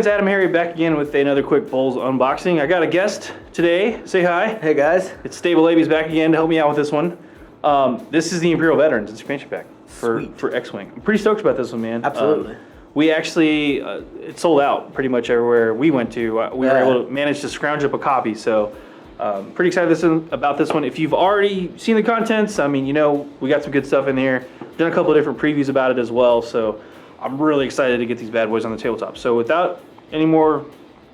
AdamHarry back again with another quick BoLS unboxing. I got a guest today. Say hi. Hey guys. It's StableAbe back again to help me out with this one. This is the Imperial Veterans expansion pack for X-Wing. I'm pretty stoked about this one, man. Absolutely. We actually, it sold out pretty much everywhere we went to. We were able to manage to scrounge up a copy, so pretty excited about this one. If you've already seen the contents, I mean, you know, we got some good stuff in here. Done a couple of different previews about it as well, so I'm really excited to get these bad boys on the tabletop. So without any more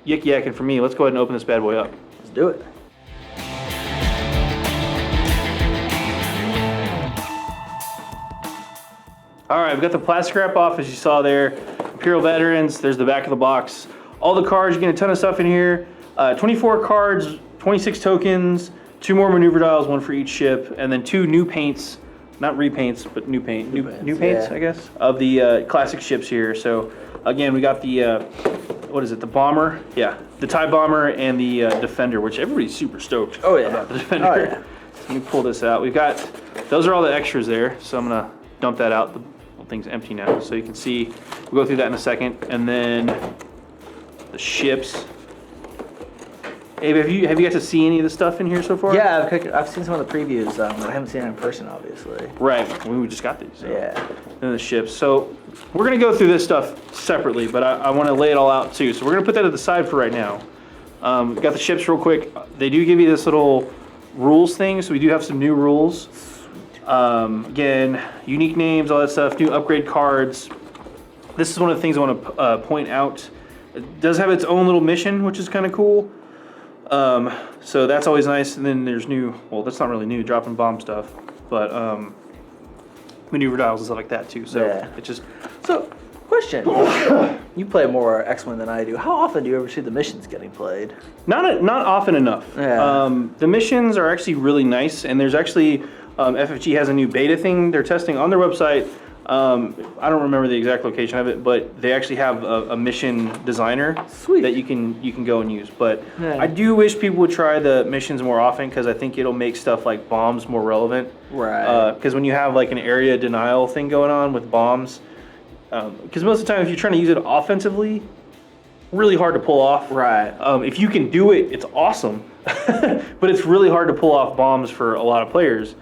yik-yakking for me, let's go ahead and open this bad boy up. Let's do it. All right, we've got the plastic wrap off, as you saw there. Imperial Veterans, there's the back of the box. All the cards, you get a ton of stuff in here. 24 cards, 26 tokens, 2 more maneuver dials, 1 for each ship, and then 2 new paints. Not repaints, but new paints, I guess, of the classic ships here. So again, we got the, what is it, the bomber? Yeah, the TIE bomber and the Defender, which everybody's super stoked about the Defender. Oh, yeah. Let me pull this out. We've got, those are all the extras there. So I'm gonna dump that out. The whole thing's empty now. So you can see, we'll go through that in a second. And then the ships. Abe, have you got to see any of the stuff in here so far? Yeah, I've seen some of the previews, but I haven't seen it in person, obviously. Right, we just got these. So. Yeah. And the ships. So we're gonna go through this stuff separately, but I want to lay it all out too. So we're gonna put that to the side for right now. We've got the ships real quick. They do give you this little rules thing, so we do have some new rules. Again, unique names, all that stuff, new upgrade cards. This is one of the things I want to point out. It does have its own little mission, which is kind of cool. So that's always nice. And then there's new, well, that's not really new, dropping bomb stuff, but maneuver dials and stuff like that too. So yeah. it just. So, question: you play more X-Wing than I do. How often do you ever see the missions getting played? Not often enough. Yeah. The missions are actually really nice, and there's actually FFG has a new beta thing they're testing on their website. I don't remember the exact location of it, but they actually have a mission designer that you can go and use. But I do wish people would try the missions more often, because I think it'll make stuff like bombs more relevant. Right. Because when you have like an area denial thing going on with bombs, because most of the time if you're trying to use it offensively, really hard to pull off. Right. If you can do it, it's awesome. But it's really hard to pull off bombs for a lot of players.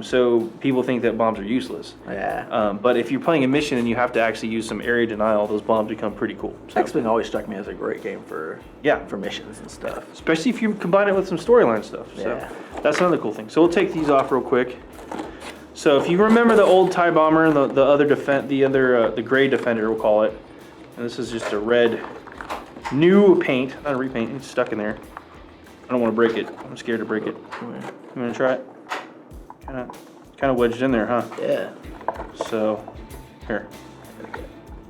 So people think that bombs are useless. Yeah. But if you're playing a mission and you have to actually use some area denial, those bombs become pretty cool. So, X-Wing always struck me as a great game for missions and stuff. Especially if you combine it with some storyline stuff. Yeah. So that's another cool thing. So we'll take these off real quick. So if you remember the old TIE bomber and the other the gray Defender, we'll call it. And this is just a red new paint, not a repaint. It's stuck in there. I don't want to break it. I'm scared to break it. You want to try it? Kind of wedged in there, huh? Yeah. So, here.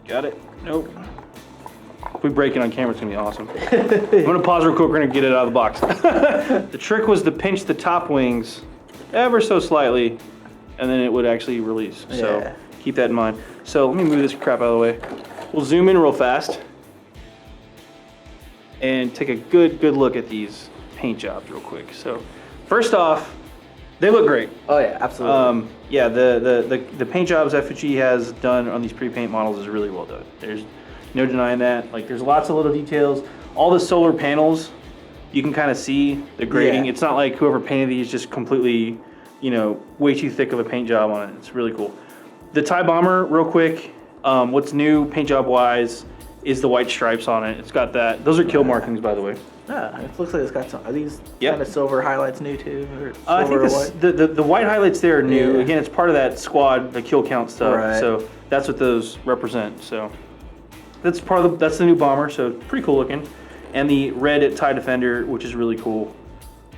Got it? Nope. If we break it on camera, it's gonna be awesome. I'm gonna pause real quick, we're gonna get it out of the box. The trick was to pinch the top wings ever so slightly, and then it would actually release. So keep that in mind. So let me move this crap out of the way. We'll zoom in real fast and take a good look at these paint jobs real quick. So first off, they look great. Oh yeah, absolutely. Yeah, the paint jobs FFG has done on these pre-paint models is really well done. There's no denying that. Like, there's lots of little details. All the solar panels, you can kind of see the grading. Yeah. It's not like whoever painted these just completely, you know, way too thick of a paint job on it. It's really cool. The TIE bomber, real quick. What's new paint job wise is the white stripes on it. It's got that. Those are kill markings, by the way. Yeah, it looks like it's got some. Are these kind of silver highlights new too? Or I think the white highlights there are new. Yeah. Again, it's part of that squad, the kill count stuff. Right. So that's what those represent. So that's that's the new bomber. So pretty cool looking. And the red TIE Defender, which is really cool.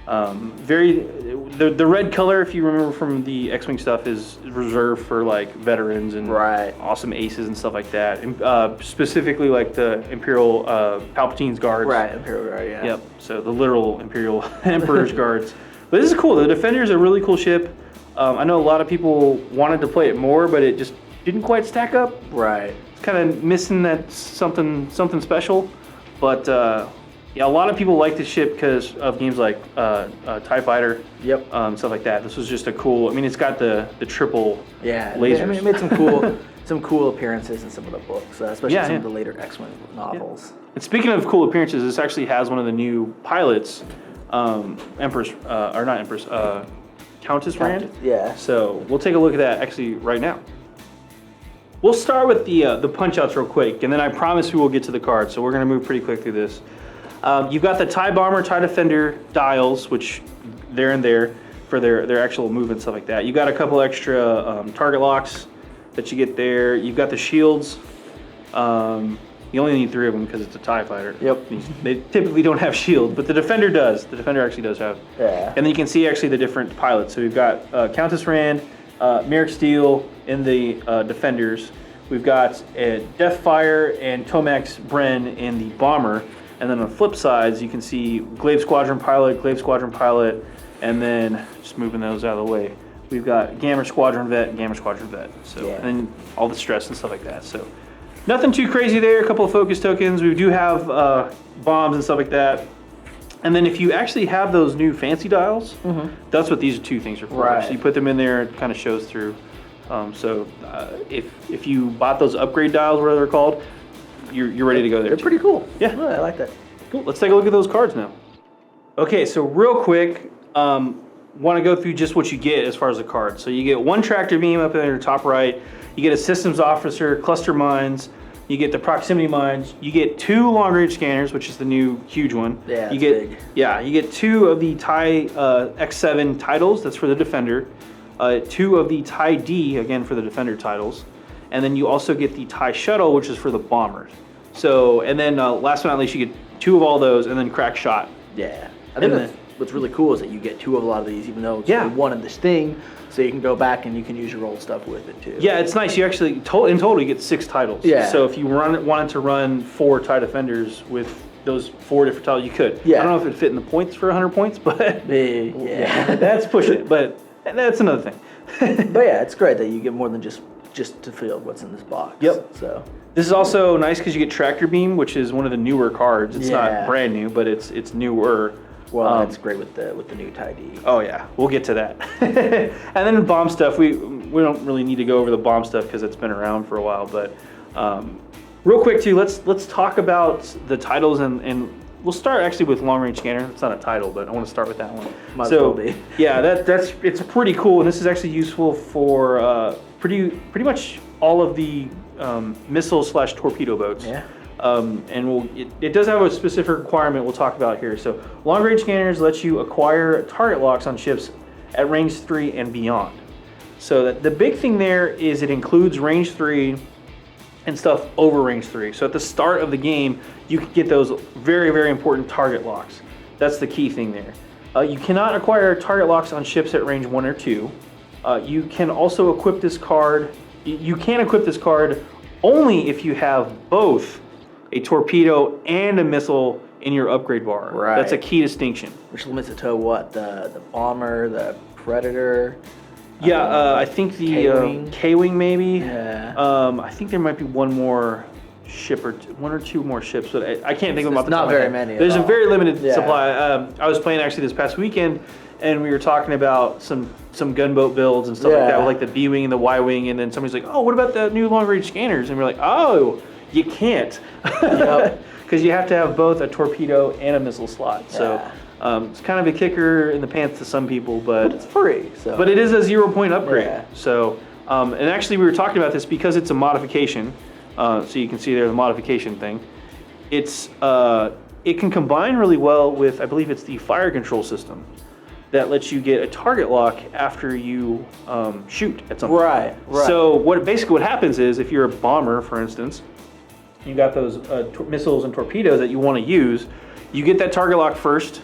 The red color, if you remember from the X-Wing stuff, is reserved for like veterans and awesome aces and stuff like that. And, specifically like the Imperial Palpatine's guards. Right, Imperial Guard, yeah. Yep. So the literal Imperial Emperor's guards. But this is cool. The Defender is a really cool ship. I know a lot of people wanted to play it more, but it just didn't quite stack up. Right. It's kind of missing that something special, but. Yeah, a lot of people like this ship because of games like TIE Fighter, stuff like that. This was just a cool. I mean, it's got the triple lasers. I mean, it made some cool some cool appearances in some of the books, especially Yeah, some yeah. of the later X-Wing novels. And speaking of cool appearances, this actually has one of the new pilots, Empress, or not Empress, Countess Rand. Yeah. So we'll take a look at that actually right now. We'll start with the punch-outs real quick, and then I promise we will get to the cards, so we're going to move pretty quick through this. You've got the TIE Bomber, TIE Defender dials, which they're in there for their actual movement, stuff like that. You got a couple extra target locks that you get there. You've got the shields. You only need 3 of them because it's a TIE fighter. Yep. They typically don't have shields, but the Defender does. The Defender actually does have. Yeah. And then you can see actually the different pilots. So we've got Countess Rand, Merrick Steele in the Defenders. We've got Deathfire and Tomax Bren in the Bomber. And then on the flip sides, you can see Glaive Squadron Pilot, and then just moving those out of the way. We've got Gamma Squadron Vet, and Gamma Squadron Vet. So, Yeah. and then all the stress and stuff like that. So nothing too crazy there. A couple of focus tokens. We do have bombs and stuff like that. And then if you actually have those new fancy dials, that's what these 2 things are for. Right. So you put them in there, it kind of shows through. If you bought those upgrade dials, whatever they're called, you're ready to go there. They're pretty cool. Yeah. I like that. Cool. Let's take a look at those cards now. Okay, so real quick, want to go through just what you get as far as the cards. So you get 1 tractor beam up in your top right. You get a systems officer, cluster mines. You get the proximity mines. You get 2 long range scanners, which is the new huge one. Yeah, you it's get big. Yeah, you get 2 of the TIE X7 titles. That's for the Defender. 2 of the TIE D, again for the Defender titles. And then you also get the TIE Shuttle, which is for the bombers. So, and then last but not least, you get 2 of all those, and then Crack Shot. Yeah. I think And what's really cool is that you get 2 of a lot of these, even though it's Yeah. only 1 in this thing, so you can go back and you can use your old stuff with it too. Yeah, it's nice. You actually, in total, you get 6 titles. Yeah. So if you wanted to run 4 TIE Defenders with those 4 different titles, you could. Yeah. I don't know if it'd fit in the points for 100 points, but Yeah. that's pushing it. But that's another thing. But yeah, it's great that you get more than just to feel what's in this box. Yep. So This is also nice because you get Tractor Beam, which is one of the newer cards. It's Yeah. not brand new, but it's newer. well, it's great with the new TIE D. Oh yeah, we'll get to that. And then bomb stuff, we don't really need to go over the bomb stuff because it's been around for a while. But real quick too, let's talk about the titles and we'll start actually with long range scanner. It's not a title, but I want to start with that one. Might as well be. Yeah, it's pretty cool, and this is actually useful for pretty much all of the missile/torpedo boats. Yeah. And it does have a specific requirement we'll talk about here. So long range scanners let you acquire target locks on ships at range 3 and beyond. So that the big thing there is it includes range 3 and stuff over range 3. So at the start of the game, you can get those very, very important target locks. That's the key thing there. You cannot acquire target locks on ships at range 1 or 2. You can also equip this card. You can equip this card only if you have both a torpedo and a missile in your upgrade bar. Right. That's a key distinction. Which limits it to what? The bomber, the predator. Yeah, I think the K-wing. K-wing maybe. Yeah. I think there might be one more ship or 1 or 2 more ships, but I can't think of them off the It's top not of my very head. many at There's a all. very limited Yeah. supply. I was playing actually this past weekend, and we were talking about some gunboat builds and stuff like that, Yeah. with like the B-wing and the Y-wing, and then somebody's like, "Oh, what about the new long-range scanners?" And we're like, "Oh, you can't," Yep. because you have to have both a torpedo and a missile slot. So Yeah. it's kind of a kicker in the pants to some people, but It's free. So. but it is a 0-point upgrade. Yeah. So, and actually we were talking about this because it's a modification. So you can see there the modification thing. It can combine really well with, I believe it's the fire control system that lets you get a target lock after you shoot at something. Right. So what happens is if you're a bomber, for instance, you got those missiles and torpedoes that you want to use. You get that target lock first,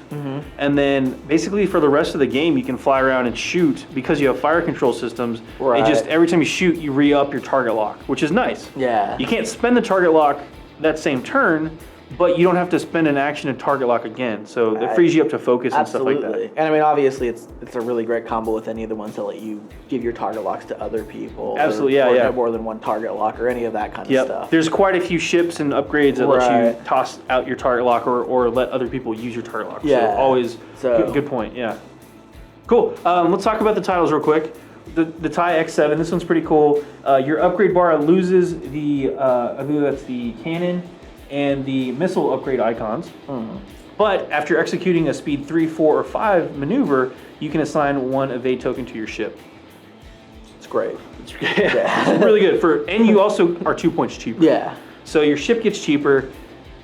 and then basically for the rest of the game, you can fly around and shoot because you have fire control systems. Right. It just every time you shoot, you re-up your target lock, which is nice. Yeah. You can't spend the target lock that same turn, but you don't have to spend an action to target lock again. So that frees you up to focus and stuff like Absolutely. that. And I mean, obviously, it's a really great combo with any of the ones that let you give your target locks to other people. Absolutely, or yeah. have more than one target lock or any of that kind of Yep. stuff. There's quite a few ships and upgrades that let you Right. toss out your target lock or let other people use your target lock. Yeah. So always So- good point. Yeah. Cool. Let's talk about the titles real quick. the TIE X7. This one's pretty cool. Your upgrade bar loses the, I believe that's the cannon and the missile upgrade icons. But after executing a speed 3, 4, or 5 maneuver, you can assign 1 evade token to your ship. It's great. It's really good and you also are 2 points cheaper. Yeah. So your ship gets cheaper,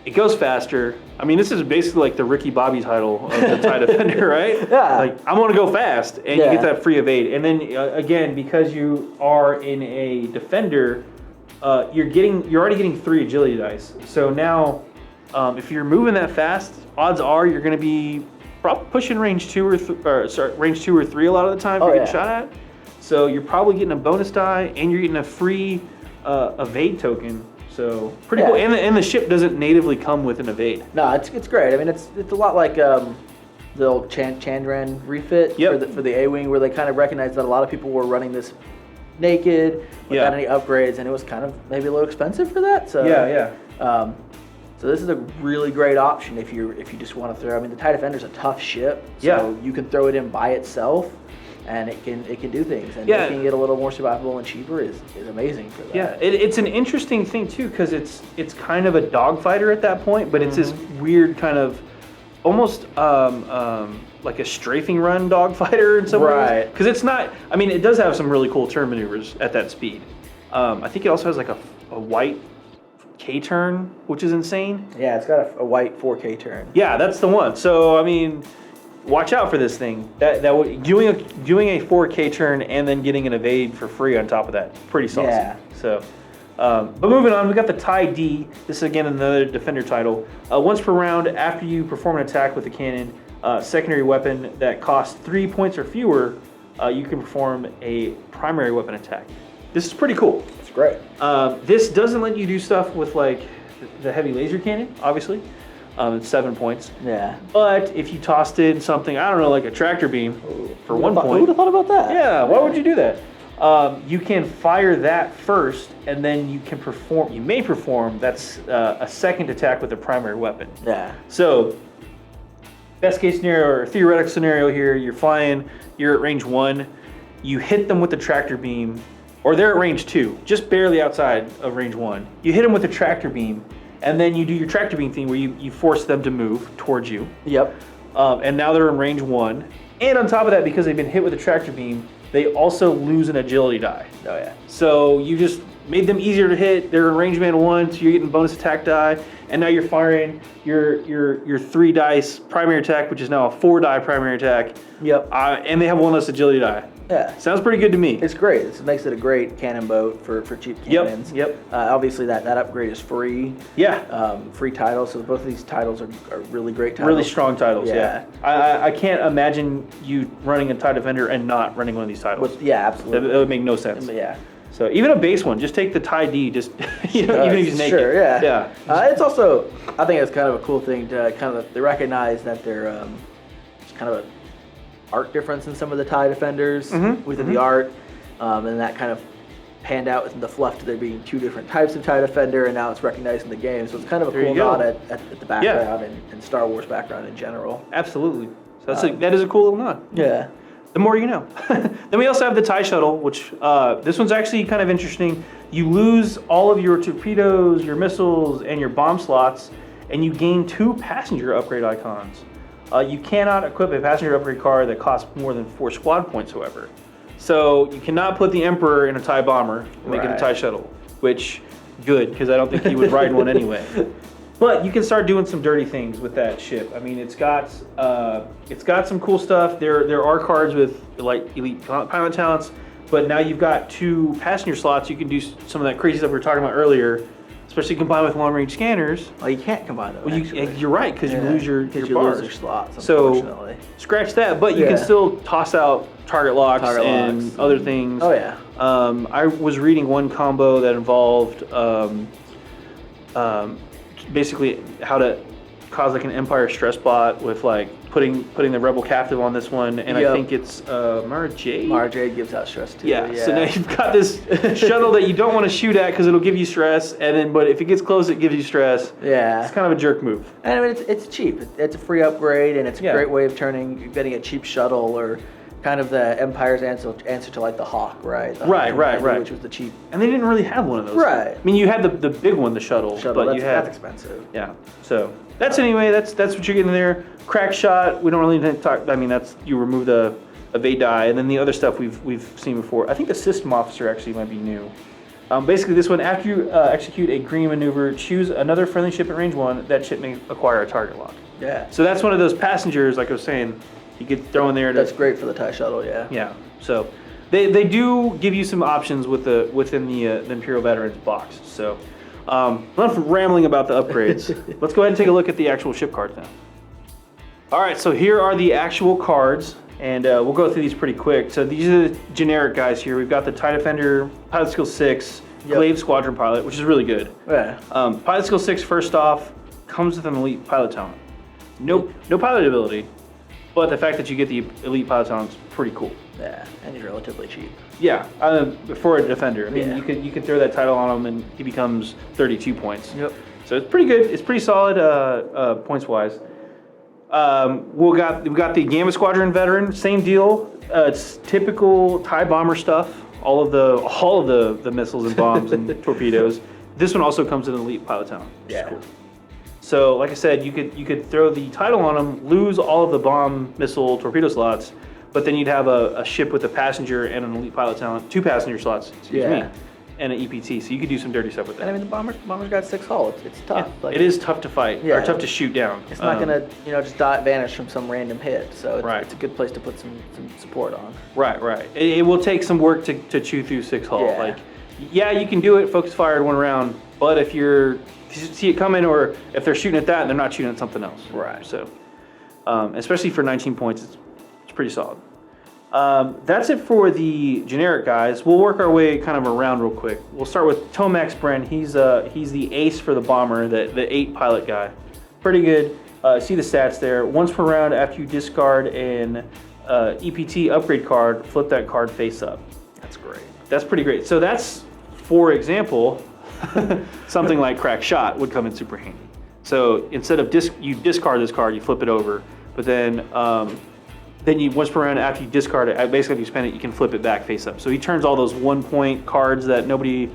it goes faster. I mean, this is basically like the Ricky Bobby title of the TIE Defender, right? Yeah. Like, I want to go fast, and you get that free evade. And then again, because you are in a Defender, you're already getting 3 agility dice. So now, if you're moving that fast, odds are you're going to be probably pushing range 2 range 2 or 3 a lot of the time you're getting shot at. So you're probably getting a bonus die, and you're getting a free evade token. So pretty cool, and the ship doesn't natively come with an evade. No, it's great. I mean, it's a lot like the old Chandran refit for the A-wing, where they kind of recognized that a lot of people were running this naked without any upgrades, and it was kind of maybe a little expensive for that. So so this is a really great option if you just want to throw. I mean, the TIE Defender's a tough ship, so you can throw it in by itself. And it can do things, and making it a little more survivable and cheaper is amazing for that. Yeah, it's an interesting thing too, because it's kind of a dogfighter at that point, but it's this weird kind of almost like a strafing run dogfighter in some ways. Because it's not. I mean, it does have some really cool turn maneuvers at that speed. I think it also has like a white K-turn, which is insane. Yeah, it's got a white 4K turn. Yeah, that's the one. So I mean, watch out for this thing. Doing a 4K turn and then getting an evade for free on top of that, pretty saucy. Yeah. So, but moving on, we got the TIE D. This is again another Defender title. Once per round, after you perform an attack with a cannon, secondary weapon that costs 3 points or fewer, you can perform a primary weapon attack. This is pretty cool. It's great. This doesn't let you do stuff with like the heavy laser cannon, obviously. It's 7 points. Yeah. But if you tossed in something, I don't know, like a tractor beam for 1 point. Who would have thought about that? Yeah, why would you do that? You can fire that first, and then you may perform, that's a second attack with a primary weapon. Yeah. So, best case scenario, or theoretical scenario here, you're flying, you're at range 1, you hit them with the tractor beam, or they're at range 2, just barely outside of range 1. You hit them with a tractor beam, and then you do your tractor beam thing where you force them to move towards you. Yep. And now they're in range 1. And on top of that, because they've been hit with a tractor beam, they also lose an agility die. Oh yeah. So you just made them easier to hit. They're in range man 1, so you're getting bonus attack die. And now you're firing your 3 dice primary attack, which is now a 4 die primary attack. Yep. And they have 1 less agility die. Yeah. Sounds pretty good to me. It's great. This makes it a great cannon boat for cheap cannons. Yep. Obviously, that upgrade is free. Yeah. Free titles. So both of these titles are really great titles. Really strong titles, Yeah. I can't imagine you running a TIE Defender and not running one of these titles. Yeah, absolutely. That would make no sense. Yeah. So even a base one, just take the TIE D, just even if he's naked. Sure, yeah. Yeah. It's also, I think it's kind of a cool thing to they recognize that they're it's kind of a art difference in some of the TIE Defenders within the art, and that kind of panned out within the fluff to there being 2 different types of TIE Defender, and now it's recognized in the game. So it's kind of a cool nod at the background and Star Wars background in general. Absolutely. So that is a cool little nod. Yeah. The more you know. Then we also have the TIE Shuttle, which this one's actually kind of interesting. You lose all of your torpedoes, your missiles, and your bomb slots, and you gain 2 passenger upgrade icons. You cannot equip a passenger upgrade card that costs more than 4 squad points, however. So you cannot put the Emperor in a TIE bomber and make it a TIE Shuttle, which, good, because I don't think he would ride one anyway. But you can start doing some dirty things with that ship. I mean, it's got some cool stuff. There are cards with like elite pilot talents, but now you've got 2 passenger slots. You can do some of that crazy stuff we were talking about earlier, especially combined with long range scanners. Well, you can't combine them. Well, you're right, because you lose your bars. Lose your slots, so scratch that, but you can still toss out target locks and other things. Oh yeah. I was reading one combo that involved basically how to cause like an Empire stress bot with like putting the rebel captive on this one, and I think it's Mara Jade. Mara Jade gives out stress too. Yeah. So now you've got this shuttle that you don't want to shoot at because it'll give you stress, and then but if it gets close, it gives you stress. Yeah. It's kind of a jerk move. And I mean, it's cheap. It's a free upgrade, and it's a great way of getting a cheap shuttle or kind of the Empire's answer to like the Hawk, right? The Right. Which was the cheap. And they didn't really have one of those. Right. I mean, you had the big one, the shuttle, but that's expensive. Yeah. So that's what you're getting there. Crack shot. We don't really need to talk. I mean, that's you remove the evade die, and then the other stuff we've seen before. I think the system officer actually might be new. Basically, this one, after you execute a green maneuver, choose another friendly ship at range 1. That ship may acquire a target lock. Yeah. So that's one of those passengers, like I was saying, you could throw in there. That's great for the TIE shuttle, yeah. Yeah. So they do give you some options within the Imperial Veterans box. So enough rambling about the upgrades. Let's go ahead and take a look at the actual ship cards now. All right, so here are the actual cards. And we'll go through these pretty quick. So these are the generic guys here. We've got the TIE Defender, Pilot Skill 6, Glaive Squadron Pilot, which is really good. Yeah. Pilot Skill 6, first off, comes with an elite pilot talent. No pilot ability, but the fact that you get the elite pilot talent is pretty cool. Yeah, and he's relatively cheap. Yeah, for a defender. I mean, Yeah. you could throw that title on him and he becomes 32 points. Yep. So it's pretty good. It's pretty solid points wise. We got the Gamma Squadron veteran, same deal. It's typical TIE bomber stuff. All of the missiles and bombs and torpedoes. This one also comes in elite pilot talent. Yeah. Cool. So like I said, you could throw the title on them, lose all of the bomb, missile, torpedo slots, but then you'd have a ship with a passenger and an elite pilot talent, 2 passenger slots. Excuse me. And an EPT, so you could do some dirty stuff with that. And I mean, the bomber's got 6 hull. It's tough. Yeah, it is tough to fight, or tough to shoot down. It's not gonna, just vanish from some random hit. So it's a good place to put some support on. Right. It will take some work to chew through 6 hull. Yeah. You can do it, focus fire at 1 round, but if you see it coming, or if they're shooting at that and they're not shooting at something else. Right. So, especially for 19 points, it's pretty solid. That's it for the generic guys. We'll work our way kind of around real quick. We'll start with Tomax Bren. He's the ace for the bomber, the 8 pilot guy. Pretty good. See the stats there. Once per round, after you discard an EPT upgrade card, flip that card face up. That's great. That's pretty great. So that's, for example, something like Crack Shot would come in super handy. So instead of you discard this card, you flip it over, but then you once per round after you discard it, basically if you spend it, you can flip it back face up. So he turns all those 1-point cards that nobody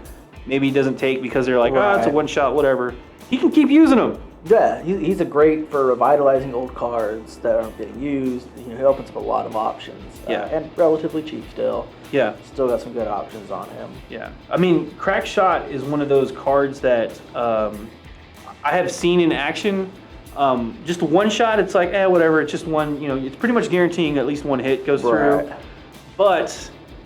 maybe doesn't take because they're like, it's a 1-shot, whatever. He can keep using them. Yeah, he's a great for revitalizing old cards that aren't getting used. He opens up a lot of options. And relatively cheap still. Yeah. Still got some good options on him. Yeah. I mean, Crack Shot is one of those cards that I have seen in action. Just 1 shot, it's like, whatever, it's just one, it's pretty much guaranteeing at least 1 hit goes through. But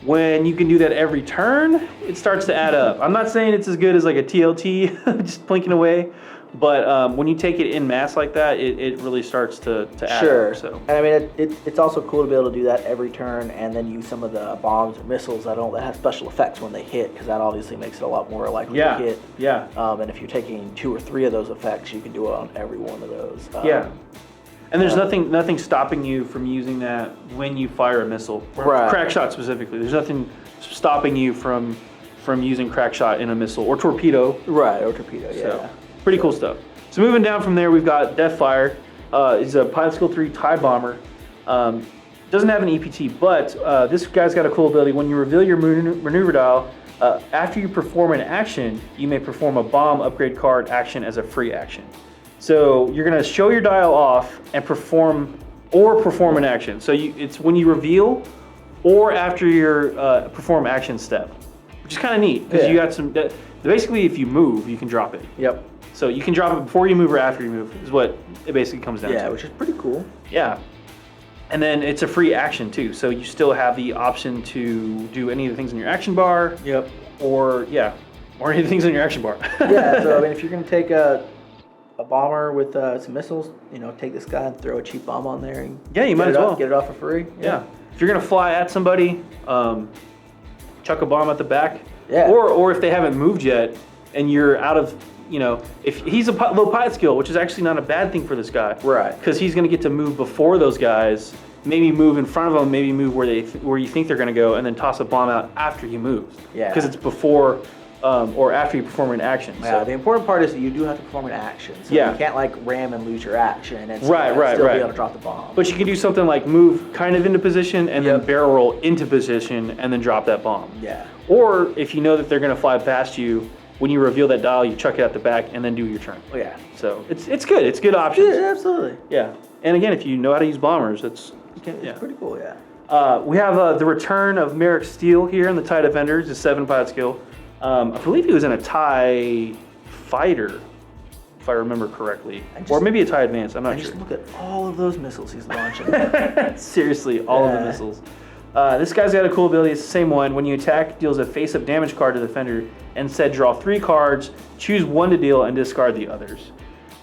when you can do that every turn, it starts to add up. I'm not saying it's as good as like a TLT, just plinking away, but when you take it in mass like that, it really starts to add up. So. And I mean, it's also cool to be able to do that every turn and then use some of the bombs or missiles that have special effects when they hit, because that obviously makes it a lot more likely to hit. Yeah. And if you're taking 2 or 3 of those effects, you can do it on every one of those. And there's nothing stopping you from using that when you fire a missile. Right. Crack Shot specifically. There's nothing stopping you from using Crack Shot in a missile or torpedo. Right, or torpedo, yeah. So, pretty cool stuff. So moving down from there, we've got Deathfire. He's a Pilot Skill 3 TIE Bomber. Doesn't have an EPT, but this guy's got a cool ability. When you reveal your maneuver dial, after you perform an action, you may perform a bomb upgrade card action as a free action. So you're going to show your dial off and perform an action. So it's when you reveal or after your perform action step, which is kind of neat because you got some. Basically, if you move, you can drop it. Yep. So you can drop it before you move or after you move is what it basically comes down to. Yeah, which is pretty cool. Yeah. And then it's a free action too. So you still have the option to do any of the things in your action bar. Yep. Or any of the things in your action bar. Yeah, so I mean, if you're going to take a bomber with some missiles, take this guy and throw a cheap bomb on there. And you might as well. Get it off for free. Yeah. If you're going to fly at somebody, chuck a bomb at the back. Yeah. Or if they haven't moved yet and you're out of, if he's a low pilot skill, which is actually not a bad thing for this guy. Right. Because he's going to get to move before those guys, maybe move in front of them, maybe move where you think they're going to go, and then toss a bomb out after he moves. Yeah. Because it's before or after you perform an action. Yeah, So. the important part is that you do have to perform an action. So Yeah. you can't like ram and lose your action and Right, still right. be able to drop the bomb. But you can do something like move kind of into position and then barrel roll into position and then drop that bomb. Yeah. Or if you know that they're going to fly past you, when you reveal that dial, you chuck it out the back and then do your turn. Oh, yeah. So it's good. It's good options. Yeah, absolutely. Yeah. And again, if you know how to use bombers, it's Pretty cool, yeah. We have the return of Merrick Steele here in the TIE Defenders, his 7 pilot skill. I believe he was in a TIE Fighter, if I remember correctly. Or maybe a TIE Advance, I'm not sure. Just look at all of those missiles he's launching. Seriously, all of the missiles. This guy's got a cool ability. It's the same one. When you attack, deals a face-up damage card to the defender. Instead, draw 3 cards, choose 1 to deal, and discard the others.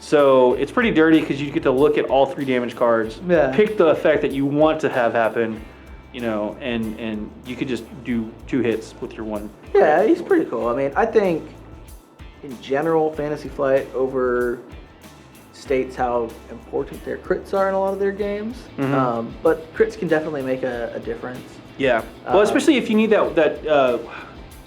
So it's pretty dirty because you get to look at all 3 damage cards, pick the effect that you want to have happen, and you could just do 2 hits with your 1. Yeah, he's pretty cool. I mean, I think in general, Fantasy Flight overstates how important their crits are in a lot of their games. But crits can definitely make a difference. Yeah. Well, especially if you need that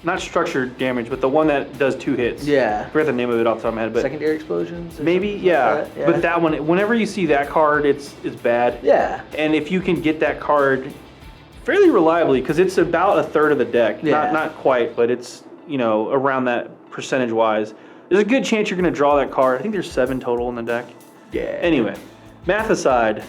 not structured damage, but the one that does 2 hits. Yeah. I forget the name of it off the top of my head, but secondary explosions. Maybe, yeah. Like that? But that one, whenever you see that card, it's bad. Yeah. And if you can get that card fairly reliably, because it's about a third of the deck, not quite, but it's around that percentage wise. There's a good chance you're going to draw that card. I think there's 7 total in the deck. Yeah. Anyway, math aside,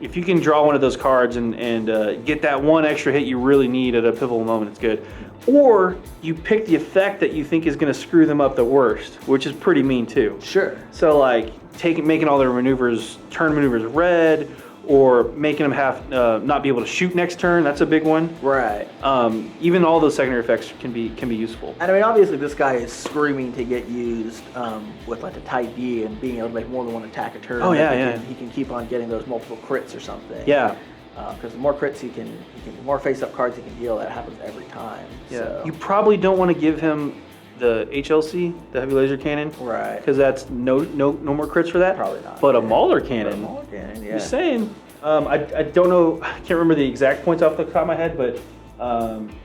if you can draw one of those cards and get that one extra hit you really need at a pivotal moment, it's good. Or you pick the effect that you think is going to screw them up the worst, which is pretty mean too. Sure. So like making all their turn maneuvers red, or making them have not be able to shoot next turn. That's a big one. Right. Even all those secondary effects can be useful. And I mean, obviously, this guy is screaming to get used with like the tight D and being able to make more than one attack a turn. Oh yeah, He can keep on getting those multiple crits or something. Yeah. Because the more crits the more face-up cards he can deal. That happens every time. Yeah. So. You probably don't want to give him the HLC, the heavy laser cannon, right? Because that's no more crits for that. Probably not. But a Mauler cannon. Yeah. Just saying. I don't know. I can't remember the exact points off the top of my head, but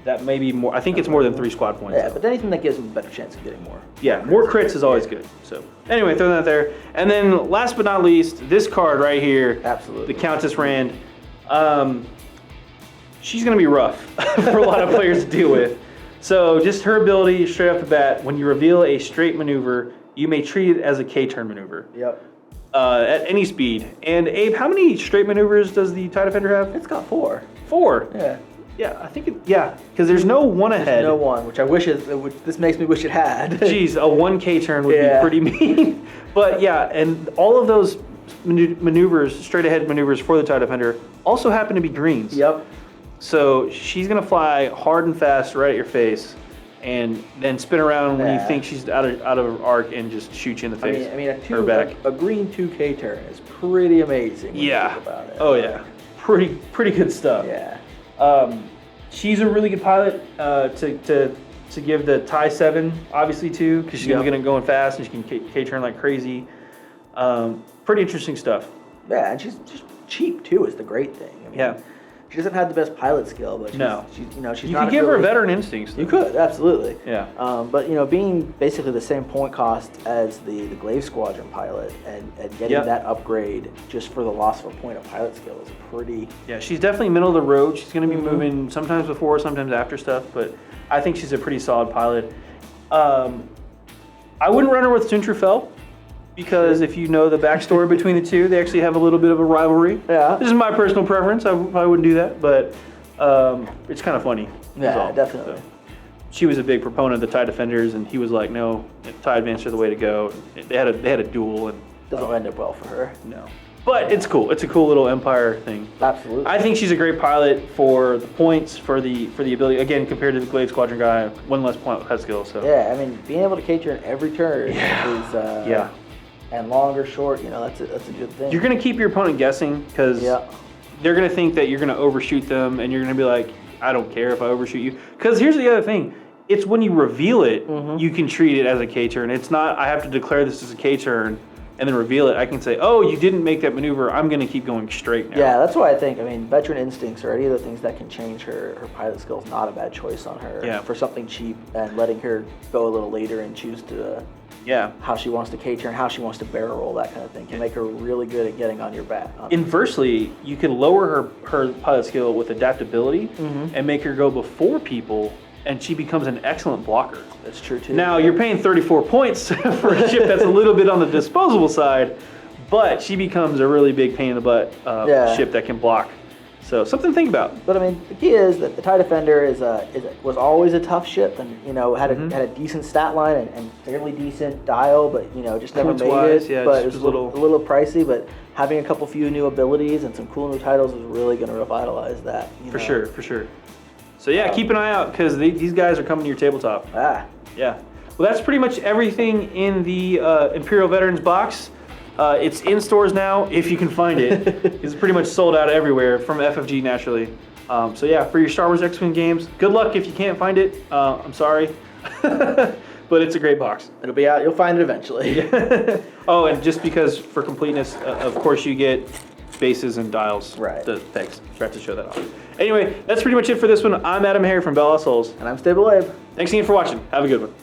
that may be more. I think it's more than 3 squad points. Yeah, but anything that gives him a better chance of getting more. Yeah, more crits is always good. So anyway, throw that there. And then last but not least, this card right here. Absolutely. The Countess Rand. She's going to be rough for a lot of players to deal with. So just her ability, straight off the bat, when you reveal a straight maneuver, you may treat it as a K-turn maneuver. Yep. At any speed. And Abe, how many straight maneuvers does the TIE Defender have? It's got 4. 4? Yeah. Yeah, I think because there's no one ahead. There's no one, which I wish this makes me wish it had. Jeez, a 1 K-turn would be pretty mean. But yeah, and all of those maneuvers, straight ahead maneuvers for the TIE Defender also happen to be greens. Yep. So she's going to fly hard and fast right at your face and then spin around when you think she's out of arc and just shoot you in the face. I mean a green 2K turn is pretty amazing when you think about it. Oh yeah. Pretty good stuff. Yeah. She's a really good pilot to give the TIE 7 obviously too, because she's going to go fast and she can K-turn like crazy. Pretty interesting stuff. Yeah, and she's just cheap too is the great thing. I mean, she doesn't have the best pilot skill, but she's you not. could give her veteran instincts. You could, absolutely. Yeah. But being basically the same point cost as the Glaive Squadron pilot and getting that upgrade just for the loss of a point of pilot skill is pretty. Yeah, she's definitely middle of the road. She's going to be moving sometimes before, sometimes after stuff, but I think she's a pretty solid pilot. I wouldn't run her with Suntrafel. Because if you know the backstory between the two, they actually have a little bit of a rivalry. Yeah. This is my personal preference. I wouldn't do that, but it's kind of funny. Yeah, definitely. So, she was a big proponent of the TIE Defenders, and he was like, "No, TIE Advance are the way to go." They had a duel, and doesn't end up well for her. No, but it's cool. It's a cool little Empire thing. Absolutely. I think she's a great pilot for the points, for the ability. Again, compared to the Glaive Squadron guy, 1 less point head skill. So yeah, I mean, being able to K-turn every turn is and long or short, that's a good thing. You're going to keep your opponent guessing because they're going to think that you're going to overshoot them, and you're going to be like, I don't care if I overshoot you. Because here's the other thing. It's when you reveal it, you can treat it as a K-turn. It's not, I have to declare this as a K-turn and then reveal it, I can say, oh, you didn't make that maneuver. I'm going to keep going straight now. Yeah, that's why I think, veteran instincts or any of the things that can change her pilot skills, not a bad choice on her for something cheap, and letting her go a little later and choose to how she wants to K-turn, how she wants to barrel roll, that kind of thing can make her really good at getting on your back. Inversely, you can lower her pilot skill with adaptability and make her go before people, and she becomes an excellent blocker. That's true too. Now, you're paying 34 points for a ship that's a little bit on the disposable side, but she becomes a really big pain in the butt ship that can block. So something to think about. But the key is that the TIE Defender was always a tough ship, and had a decent stat line and fairly decent dial, but just never made it. Yeah, but it was a little pricey. But having a few new abilities and some cool new titles is really going to revitalize that. For sure. So yeah, keep an eye out because these guys are coming to your tabletop. Yeah. Well, that's pretty much everything in the Imperial Veterans box. It's in stores now, if you can find it. It's pretty much sold out everywhere from FFG, naturally. So yeah, for your Star Wars X-Wing games, good luck if you can't find it. I'm sorry. But it's a great box. It'll be out. You'll find it eventually. Oh, and just because, for completeness, of course, you get bases and dials. Right. Thanks. Forgot to show that off. Anyway, that's pretty much it for this one. I'm AdamHarry from BoLS. And I'm StableAbe. Thanks again for watching. Have a good one.